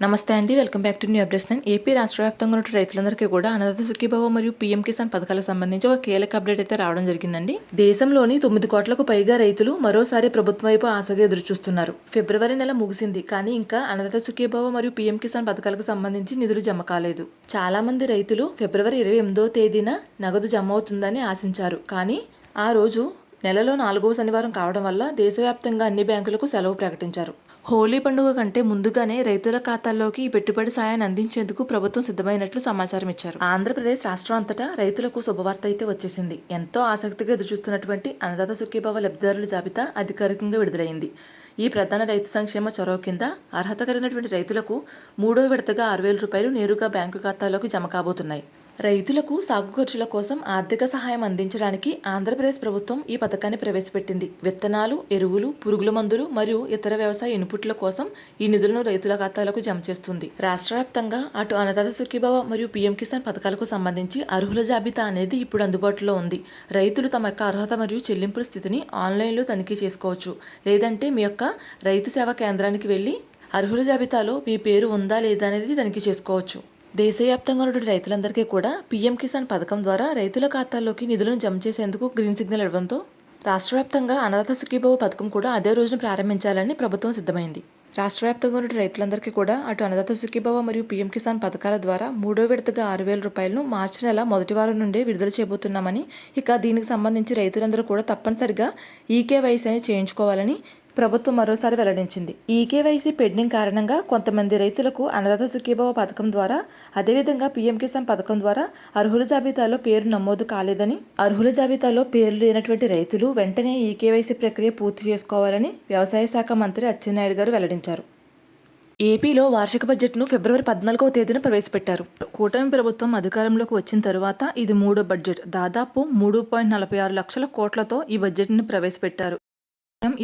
నమస్తే అండి, welcome back to new updates. AP రాష్ట్ర వ్యాప్తంగా ఉన్న రైతులందరికీ కూడా అన్నదాత సుఖీభవ మరియు పీఎం కిసాన్ పథకాలకు సంబంధించి ఒక కీలక అప్డేట్ అయితే రావడం జరిగిందండి. దేశంలోని 9 కోట్లకు పైగా రైతులు మరోసారి ప్రభుత్వం వైపు ఆశగా ఎదురుచూస్తున్నారు. ఫిబ్రవరి నెల ముగిసింది, కానీ ఇంకా అన్నదాత సుఖీభవ మరియు పీఎం కిసాన్ పథకాలకు సంబంధించి నిధులు జమ కాలేదు. చాలా మంది రైతులు ఫిబ్రవరి 28వ తేదీన నగదు జమ అవుతుందని ఆశించారు. కానీ ఆ రోజు నెలలో 4వ శనివారం కావడం వల్ల దేశవ్యాప్తంగా అన్ని బ్యాంకులకు సెలవు ప్రకటించారు. హోలీ పండుగ కంటే ముందుగానే రైతుల ఖాతాల్లోకి ఈ పెట్టుబడి సాయాన్ని అందించేందుకు ప్రభుత్వం సిద్ధమైనట్లు సమాచారం ఇచ్చారు. ఆంధ్రప్రదేశ్ రాష్ట్రం అంతటా రైతులకు శుభవార్త అయితే వచ్చేసింది. ఎంతో ఆసక్తిగా ఎదురుచూస్తున్నటువంటి అన్నదాత సుఖీభవ లబ్ధిదారుల జాబితా అధికారికంగా విడుదలైంది. ఈ ప్రధాన రైతు సంక్షేమ చొరవ కింద అర్హత కలిగినటువంటి రైతులకు 3వ విడతగా 6,000 రూపాయలు నేరుగా బ్యాంకు ఖాతాల్లోకి జమ కాబోతున్నాయి. రైతులకు సాగు ఖర్చుల కోసం ఆర్థిక సహాయం అందించడానికి ఆంధ్రప్రదేశ్ ప్రభుత్వం ఈ పథకాన్ని ప్రవేశపెట్టింది. విత్తనాలు, ఎరువులు, పురుగుల మందులు మరియు ఇతర వ్యవసాయ ఇన్పుట్ల కోసం ఈ నిధులను రైతుల ఖాతాలకు జమ చేస్తుంది. రాష్ట్ర వ్యాప్తంగా అటు అన్నదాత సుఖీభవ మరియు పీఎం కిసాన్ పథకాలకు సంబంధించి అర్హుల జాబితా అనేది ఇప్పుడు అందుబాటులో ఉంది. రైతులు తమ యొక్క అర్హత మరియు చెల్లింపుల స్థితిని ఆన్లైన్లో తనిఖీ చేసుకోవచ్చు. లేదంటే మీ యొక్క రైతు సేవా కేంద్రానికి వెళ్ళి అర్హుల జాబితాలో మీ పేరు ఉందా లేదా అనేది తనిఖీ చేసుకోవచ్చు. దేశవ్యాప్తంగా ఉన్నటువంటి రైతులందరికీ కూడా పీఎం కిసాన్ పథకం ద్వారా రైతుల ఖాతాల్లోకి నిధులను జమ చేసేందుకు గ్రీన్ సిగ్నల్ ఇవ్వడంతో రాష్ట్ర వ్యాప్తంగా అన్నదాత సుఖీభవ పథకం కూడా అదే రోజున ప్రారంభించాలని ప్రభుత్వం సిద్ధమైంది. రాష్ట్ర వ్యాప్తంగా ఉన్న రైతులందరికీ కూడా అటు అన్నదాత సుఖీభవ మరియు పీఎం కిసాన్ పథకాల ద్వారా 3వ విడతగా 6,000 రూపాయలను మార్చి నెల మొదటి వారం నుండే విడుదల చేయబోతున్నామని, ఇక దీనికి సంబంధించి రైతులందరూ కూడా తప్పనిసరిగా ఈకేవైసీ చేయించుకోవాలని ప్రభుత్వం మరోసారి వెల్లడించింది. ఈకేవైసీ పెండింగ్ కారణంగా కొంతమంది రైతులకు అన్నదాత సుఖీభవ పథకం ద్వారా, అదేవిధంగా పీఎం కిసాన్ పథకం ద్వారా అర్హుల జాబితాలో పేరు నమోదు కాలేదని, అర్హుల జాబితాలో పేరు లేనటువంటి రైతులు వెంటనే ఈకేవైసీ ప్రక్రియ పూర్తి చేసుకోవాలని వ్యవసాయ శాఖ మంత్రి అచ్చెన్నాయుడు గారు వెల్లడించారు. ఏపీలో వార్షిక బడ్జెట్ను ఫిబ్రవరి 14వ తేదీన ప్రవేశపెట్టారు. కూటమి ప్రభుత్వం అధికారంలోకి వచ్చిన తరువాత ఇది 3వ బడ్జెట్. దాదాపు 3.46 లక్షల కోట్లతో ఈ బడ్జెట్ను ప్రవేశపెట్టారు.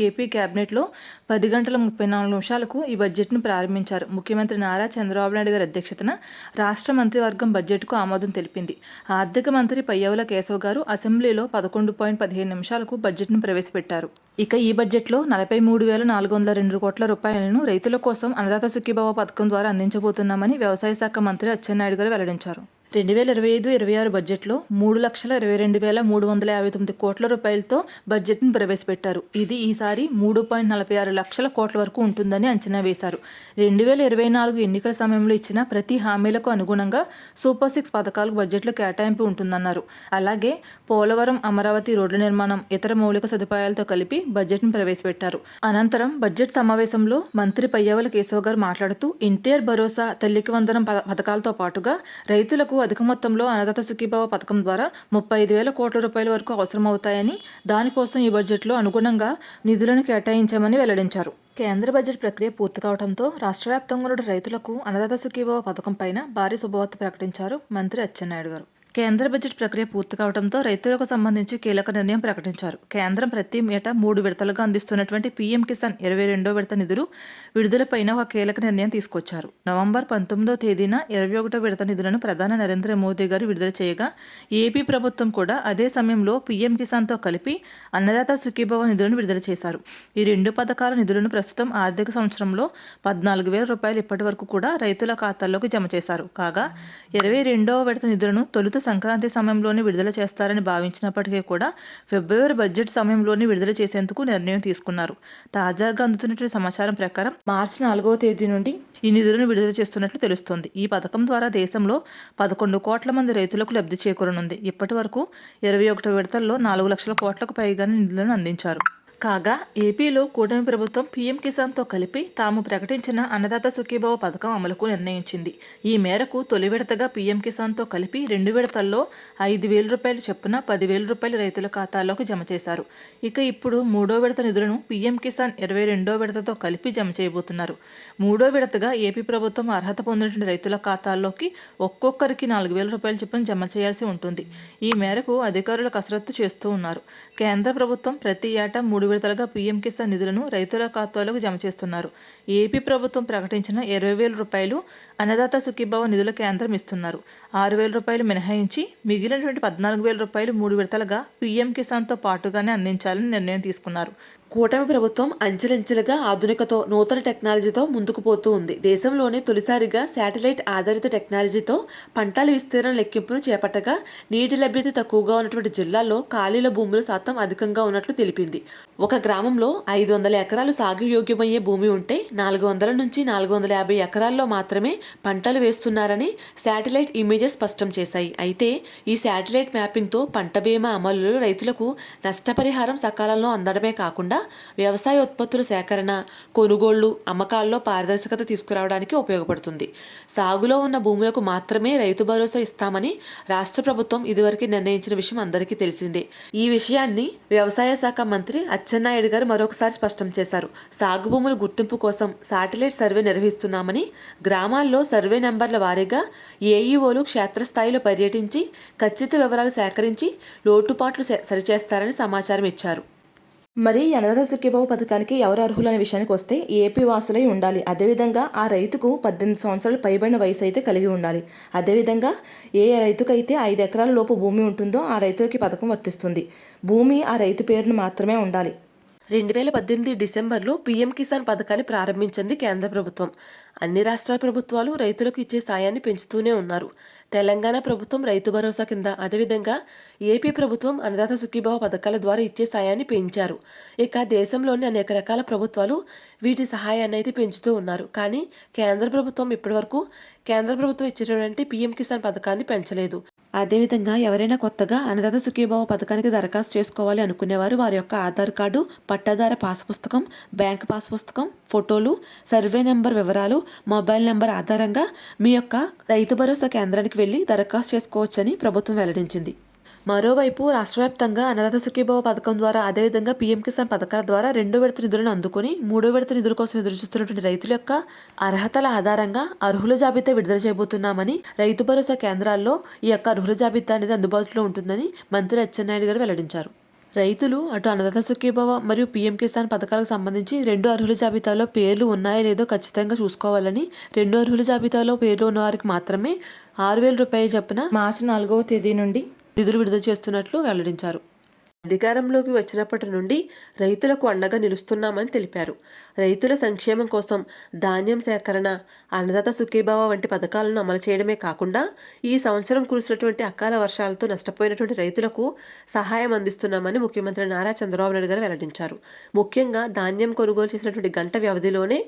ఏపీ కేబినెట్లో 10 గంటల 34 నిమిషాలకు ఈ బడ్జెట్ను ప్రారంభించారు. ముఖ్యమంత్రి నారా చంద్రబాబు నాయుడు గారి అధ్యక్షతన రాష్ట్ర మంత్రివర్గం బడ్జెట్కు ఆమోదం తెలిపింది. ఆర్థిక మంత్రి పయ్యావుల కేశవ్ గారు అసెంబ్లీలో 11.15 నిమిషాలకు బడ్జెట్ను ప్రవేశపెట్టారు. ఇక ఈ బడ్జెట్లో 43,402 కోట్ల రూపాయలను రైతుల కోసం అన్నదాత సుఖీభవ పథకం ద్వారా అందించబోతున్నామని వ్యవసాయ శాఖ మంత్రి అచ్చెన్నాయుడు గారు వెల్లడించారు. 2025-26 బడ్జెట్లో 3,22,359 కోట్ల రూపాయలతో బడ్జెట్ను ప్రవేశపెట్టారు. ఇది ఈసారి 3.46 లక్షల కోట్ల వరకు ఉంటుందని అంచనా వేశారు. 2024 ఎన్నికల సమయంలో ఇచ్చిన ప్రతి హామీలకు అనుగుణంగా సూపర్ 6 పథకాలకు బడ్జెట్లో కేటాయింపు ఉంటుందన్నారు. అలాగే పోలవరం, అమరావతి రోడ్ల నిర్మాణం, ఇతర మౌలిక సదుపాయాలతో కలిపి బడ్జెట్ను ప్రవేశపెట్టారు. అనంతరం బడ్జెట్ సమావేశంలో మంత్రి పయ్యావుల కేశవ్ గారు మాట్లాడుతూ ఎన్టీఆర్ భరోసా, తల్లికి వందనం పథకాలతో పాటుగా రైతులకు అధిక మొత్తంలో అన్నదాత సుఖీభవ పథకం ద్వారా 35,000 కోట్ల రూపాయల వరకు అవసరమవుతాయని, దానికోసం ఈ బడ్జెట్లో అనుగుణంగా నిధులను కేటాయించామని వెల్లడించారు. కేంద్ర బడ్జెట్ ప్రక్రియ పూర్తి కావడంతో రాష్ట్ర వ్యాప్తంగా ఉన్న రైతులకు అన్నదాత సుఖీభవ పథకం పైన భారీ శుభవార్త ప్రకటించారు మంత్రి అచ్చెన్నాయుడు గారు. కేంద్ర బడ్జెట్ ప్రక్రియ పూర్తి కావడంతో రైతులకు సంబంధించి కీలక నిర్ణయం ప్రకటించారు. కేంద్రం ప్రతి ఏటా 3 విడతలుగా అందిస్తున్నటువంటి పీఎం కిసాన్ 22వ విడత నిధులు విడుదలపైన ఒక కీలక నిర్ణయం తీసుకొచ్చారు. నవంబర్ 19వ తేదీన 21వ విడత నిధులను ప్రధాని నరేంద్ర మోదీ గారు విడుదల చేయగా, ఏపీ ప్రభుత్వం కూడా అదే సమయంలో పీఎం కిసాన్తో కలిపి అన్నదాత సుఖీభవ నిధులను విడుదల చేశారు. ఈ 2 పథకాల నిధులను ప్రస్తుతం ఆర్థిక సంవత్సరంలో 14,000 రూపాయలు ఇప్పటి వరకు కూడా రైతుల ఖాతాల్లోకి జమ చేశారు. కాగా 22వ విడత నిధులను తొలుత సంక్రాంతి సమయంలోనే విడుదల చేస్తారని భావించినప్పటికీ కూడా ఫిబ్రవరి బడ్జెట్ సమయంలోనే విడుదల చేసేందుకు నిర్ణయం తీసుకున్నారు. తాజాగా అందుతున్నటువంటి సమాచారం ప్రకారం మార్చి 4వ తేదీ నుండి ఈ నిధులను విడుదల చేస్తున్నట్లు తెలుస్తోంది. ఈ పథకం ద్వారా దేశంలో 11 కోట్ల మంది రైతులకు లబ్ధి చేకూరనుంది. ఇప్పటి వరకు 21 విడతల్లో 4 లక్షల కోట్లకు పైగానే నిధులను అందించారు. కాగా ఏపీలో కూటమి ప్రభుత్వం పీఎం కిసాన్తో కలిపి తాము ప్రకటించిన అన్నదాత సుఖీభవ పథకం అమలుకు నిర్ణయించింది. ఈ మేరకు తొలి విడతగా పీఎం కిసాన్తో కలిపి 2 విడతల్లో 5,000 రూపాయలు చొప్పున 10,000 రూపాయలు రైతుల ఖాతాల్లోకి జమ చేశారు. ఇక ఇప్పుడు 3వ విడత నిధులను పీఎం కిసాన్ 22వ విడతతో కలిపి జమ చేయబోతున్నారు. 3వ విడతగా ఏపీ ప్రభుత్వం అర్హత పొందినటువంటి రైతుల ఖాతాల్లోకి ఒక్కొక్కరికి 4,000 రూపాయలు చొప్పున జమ చేయాల్సి ఉంటుంది. ఈ మేరకు అధికారులు కసరత్తు చేస్తూ ఉన్నారు. కేంద్ర ప్రభుత్వం ప్రతి ఏటా 3 విడతలుగా పీఎం కిసాన్ నిధులను రైతుల ఖాతాలకు జమ చేస్తున్నారు. ఏపీ ప్రభుత్వం ప్రకటించిన 20,000 రూపాయలు అన్నదాత సుఖీభవ నిధుల కేంద్రం ఇస్తున్నారు. 6,000 రూపాయలు మినహాయించి మిగిలినటువంటి 14,000 రూపాయలు 3 విడతలుగా పీఎం కిసాన్తో పాటుగానే అందించాలని నిర్ణయం తీసుకున్నారు. కూటమి ప్రభుత్వం అంచెలంచెలుగా ఆధునికతో నూతన టెక్నాలజీతో ముందుకు పోతూ ఉంది. దేశంలోనే తొలిసారిగా శాటిలైట్ ఆధారిత టెక్నాలజీతో పంటల విస్తీర్ణ లెక్కింపును చేపట్టగా నీటి లభ్యత తక్కువగా ఉన్నటువంటి జిల్లాల్లో ఖాళీల భూముల శాతం అధికంగా ఉన్నట్లు తెలిపింది. ఒక గ్రామంలో 500 ఎకరాలు సాగు యోగ్యమయ్యే భూమి ఉంటే 400 నుంచి 450 ఎకరాల్లో మాత్రమే పంటలు వేస్తున్నారని శాటిలైట్ ఇమేజెస్ స్పష్టం చేశాయి. అయితే ఈ శాటిలైట్ మ్యాపింగ్తో పంట బీమా అమలులో రైతులకు నష్టపరిహారం సకాలంలో అందడమే కాకుండా వ్యవసాయ ఉత్పత్తుల సేకరణ, కొనుగోళ్లు, అమ్మకాల్లో పారదర్శకత తీసుకురావడానికి ఉపయోగపడుతుంది. సాగులో ఉన్న భూములకు మాత్రమే రైతు భరోసా ఇస్తామని రాష్ట్ర ప్రభుత్వం ఇదివరకు నిర్ణయించిన విషయం అందరికీ తెలిసిందే. ఈ విషయాన్ని వ్యవసాయ శాఖ మంత్రి అచ్చెన్నాయుడు గారు మరొకసారి స్పష్టం చేశారు. సాగు భూముల గుర్తింపు కోసం శాటిలైట్ సర్వే నిర్వహిస్తున్నామని, గ్రామాల్లో సర్వే నెంబర్ల వారీగా ఏఈఓలు క్షేత్రస్థాయిలో పర్యటించి ఖచ్చిత వివరాలు సేకరించి లోటుపాట్లు సరిచేస్తారని సమాచారం ఇచ్చారు. మరి అన్నదాత సుఖీభావ పథకానికి ఎవరు అర్హులు అనే విషయానికి వస్తే ఏపీ వాసులై ఉండాలి. అదేవిధంగా ఆ రైతుకు 18 సంవత్సరాలు పైబడిన వయసు అయితే కలిగి ఉండాలి. అదేవిధంగా ఏ రైతుకైతే 5 ఎకరాల లోపు భూమి ఉంటుందో ఆ రైతులకి పథకం వర్తిస్తుంది. భూమి ఆ రైతు పేరును మాత్రమే ఉండాలి. 2018 డిసెంబర్లో పీఎం కిసాన్ పథకాన్ని ప్రారంభించింది కేంద్ర ప్రభుత్వం. అన్ని రాష్ట్రాల ప్రభుత్వాలు రైతులకు ఇచ్చే సాయాన్ని పెంచుతూనే ఉన్నారు. తెలంగాణ ప్రభుత్వం రైతు భరోసా కింద, అదేవిధంగా ఏపీ ప్రభుత్వం అన్నదాత సుఖీభావ పథకాల ద్వారా ఇచ్చే సాయాన్ని పెంచారు. ఇక దేశంలోని అనేక రకాల ప్రభుత్వాలు వీటి సహాయాన్ని అయితే పెంచుతూ ఉన్నారు. కానీ కేంద్ర ప్రభుత్వం ఇప్పటివరకు ఇచ్చేటువంటి పీఎం కిసాన్ పథకాన్ని పెంచలేదు. అదేవిధంగా ఎవరైనా కొత్తగా అన్నదాత సుఖీభావ పథకానికి దరఖాస్తు చేసుకోవాలి అనుకునేవారు వారి యొక్క ఆధార్ కార్డు, పట్టాదార పాస్ పుస్తకం, బ్యాంక్ పాస్ పుస్తకం, ఫోటోలు, సర్వే నెంబర్ వివరాలు, మొబైల్ నెంబర్ ఆధారంగా మీ యొక్క రైతు భరోసా కేంద్రానికి వెళ్ళి దరఖాస్తు చేసుకోవచ్చని ప్రభుత్వం వెల్లడించింది. మరోవైపు రాష్ట్ర వ్యాప్తంగా అన్నదాత సుఖీభావ పథకం ద్వారా, అదేవిధంగా పీఎం కిసాన్ పథకాల ద్వారా 2వ విడత నిధులను అందుకుని 3వ విడత నిధుల కోసం ఎదురుచూస్తున్నటువంటి రైతుల యొక్క అర్హతల ఆధారంగా అర్హుల జాబితా విడుదల చేయబోతున్నామని, రైతు భరోసా కేంద్రాల్లో ఈ యొక్క అర్హుల జాబితా అనేది అందుబాటులో ఉంటుందని మంత్రి అచ్చెన్నాయుడు గారు వెల్లడించారు. రైతులు అటు అన్నదాత సుఖీభావ మరియు పీఎం కిసాన్ పథకాలకు సంబంధించి 2 అర్హుల జాబితాలో పేర్లు ఉన్నాయో లేదో ఖచ్చితంగా చూసుకోవాలని, 2 అర్హుల జాబితాలో పేర్లు ఉన్న వారికి మాత్రమే 6,000 రూపాయలు చొప్పున మార్చి 4వ తేదీ నుండి నిధులు విడుదల చేస్తున్నట్లు వెల్లడించారు. అధికారంలోకి వచ్చినప్పటి నుండి రైతులకు అండగా నిలుస్తున్నామని తెలిపారు. రైతుల సంక్షేమం కోసం ధాన్యం సేకరణ, అన్నదాత సుఖీభావ వంటి పథకాలను అమలు చేయడమే కాకుండా ఈ సంవత్సరం కురిసినటువంటి అకాల వర్షాలతో నష్టపోయినటువంటి రైతులకు సహాయం అందిస్తున్నామని ముఖ్యమంత్రి నారా చంద్రబాబు నాయుడు గారు వెల్లడించారు. ముఖ్యంగా ధాన్యం కొనుగోలు చేసినటువంటి గంట వ్యవధిలోనే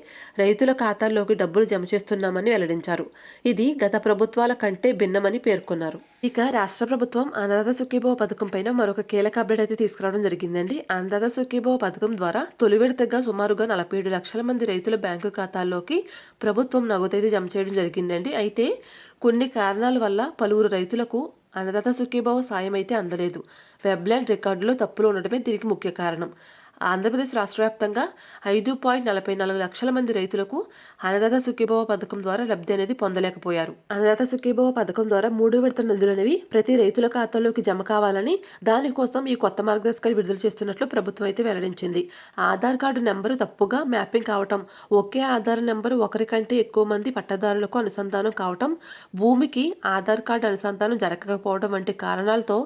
రైతుల ఖాతాల్లోకి డబ్బులు జమ చేస్తున్నామని వెల్లడించారు. ఇది గత ప్రభుత్వాల కంటే భిన్నమని పేర్కొన్నారు. ఇక రాష్ట్ర ప్రభుత్వం అన్నదాత సుఖీభావ పథకం పైన మరొక కీలక అప్డేట్ అయితే తీసుకురావడం జరిగిందండి. అన్నదాత సుఖీభావ పథకం ద్వారా తొలి విడతగా సుమారుగా 47 లక్షల మంది రైతుల బ్యాంకు ఖాతాల్లోకి ప్రభుత్వం నగదైతే జమ చేయడం జరిగిందండి. అయితే కొన్ని కారణాల వల్ల పలువురు రైతులకు అన్నదాత సుఖీభావ సాయం అయితే అందలేదు. వెబ్లాండ్ రికార్డులో తప్పులు ఉండటమే దీనికి ముఖ్య కారణం. ఆంధ్రప్రదేశ్ రాష్ట్ర వ్యాప్తంగా 5.44 లక్షల మంది రైతులకు అన్నదాత సుఖీభావ పథకం ద్వారా లబ్ధి అనేది పొందలేకపోయారు. అన్నదాత సుఖీభావ పథకం ద్వారా 3వ విడత నిధులు అనేవి ప్రతి రైతుల ఖాతాలోకి జమ కావాలని, దానికోసం ఈ కొత్త మార్గదర్శకాలు విడుదల చేస్తున్నట్లు ప్రభుత్వం అయితే వెల్లడించింది. ఆధార్ కార్డు నెంబరు తప్పుగా మ్యాపింగ్ కావటం, ఒకే ఆధార్ నెంబరు ఒకరి కంటే ఎక్కువ మంది పట్టదారులకు అనుసంధానం కావటం, భూమికి ఆధార్ కార్డు అనుసంధానం జరగకపోవడం వంటి కారణాలతో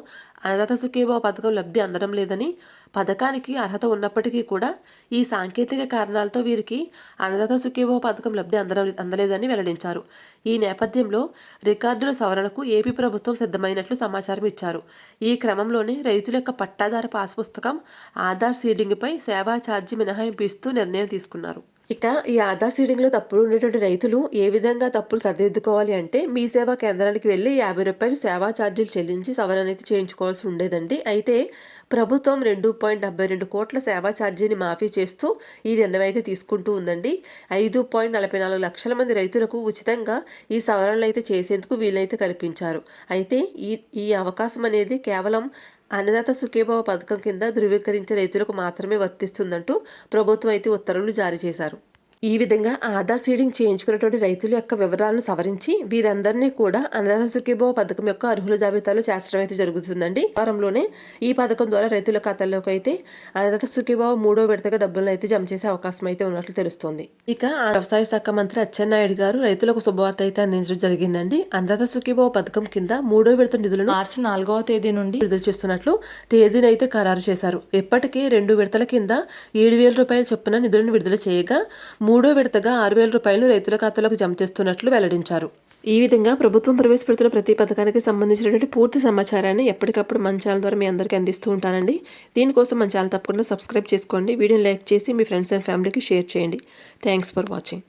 అన్నదాత సుఖీభావ పథకం లబ్ధి అందడం లేదని, పథకానికి అర్హత ఉన్నప్పటికీ కూడా ఈ సాంకేతిక కారణాలతో వీరికి అన్నదాత సుఖీభావ పథకం లబ్ధి అందలేదని వెల్లడించారు. ఈ నేపథ్యంలో రికార్డుల సవరణకు ఏపీ ప్రభుత్వం సిద్ధమైనట్లు సమాచారం ఇచ్చారు. ఈ క్రమంలోనే రైతుల యొక్క పట్టాదార పాస్ పుస్తకం, ఆధార్ సీడింగ్పై సేవా ఛార్జీ మినహాయింపు ఇస్తూ నిర్ణయం తీసుకున్నారు. ఇక ఈ ఆధార్ సీడింగ్లో తప్పులు ఉండేటువంటి రైతులు ఏ విధంగా తప్పులు సరిదిద్దుకోవాలి అంటే, మీ సేవా కేంద్రానికి వెళ్ళి 50 రూపాయలు సేవా ఛార్జీలు చెల్లించి సవరణ అయితే చేయించుకోవాల్సి ఉండేదండి. అయితే ప్రభుత్వం 2.72 కోట్ల సేవా ఛార్జీని మాఫీ చేస్తూ ఈ నిర్ణయం అయితే తీసుకుంటూ ఉందండి. 5.44 లక్షల మంది రైతులకు ఉచితంగా ఈ సవరణలు అయితే చేసేందుకు వీలైతే కల్పించారు. అయితే ఈ అవకాశం అనేది కేవలం అన్నదాత సుఖీభావ పథకం కింద ధృవీకరించే రైతులకు మాత్రమే వర్తిస్తుందంటూ ప్రభుత్వం అయితే ఉత్తర్వులు జారీ చేశారు. ఈ విధంగా ఆధార్ సీడింగ్ చేయించుకున్నటువంటి రైతుల యొక్క వివరాలను సవరించి వీరందరినీ కూడా అన్నదాత సుఖీభవ పథకం యొక్క అర్హుల జాబితాలో చేర్చడం అయితే జరుగుతుందండి. వారంలోనే ఈ పథకం ద్వారా రైతుల ఖాతాల్లోకి అయితే అన్నదాత సుఖీభవ 3వ విడతగా డబ్బులను అయితే జమ చేసే అవకాశం అయితే ఉన్నట్లు తెలుస్తోంది. ఇక వ్యవసాయ శాఖ మంత్రి అచ్చెన్నాయుడు గారు రైతులకు శుభవార్త అయితే అందించడం జరిగిందండి. అన్నదాత సుఖీభవ పథకం కింద 3వ విడత నిధులను మార్చి 4వ తేదీ నుండి విడుదల చేస్తున్నట్లు తేదీని అయితే ఖరారు చేశారు. ఇప్పటికే 2 విడతల కింద 7,000 రూపాయల చొప్పున నిధులను విడుదల చేయగా 3వ విడతగా 6,000 రూపాయలు రైతుల ఖాతాలోకి జమ చేస్తున్నట్లు వెల్లడించారు. ఈ విధంగా ప్రభుత్వం ప్రవేశపెడుతున్న ప్రతి పథకానికి సంబంధించినటువంటి పూర్తి సమాచారాన్ని ఎప్పటికప్పుడు మన ఛానల్ ద్వారా మీ అందరికీ అందిస్తూ ఉంటానండి. దీనికోసం మన ఛానల్ తప్పకుండా సబ్స్క్రైబ్ చేసుకోండి. వీడియోని లైక్ చేసి మీ ఫ్రెండ్స్ అండ్ ఫ్యామిలీకి షేర్ చేయండి. Thanks for watching.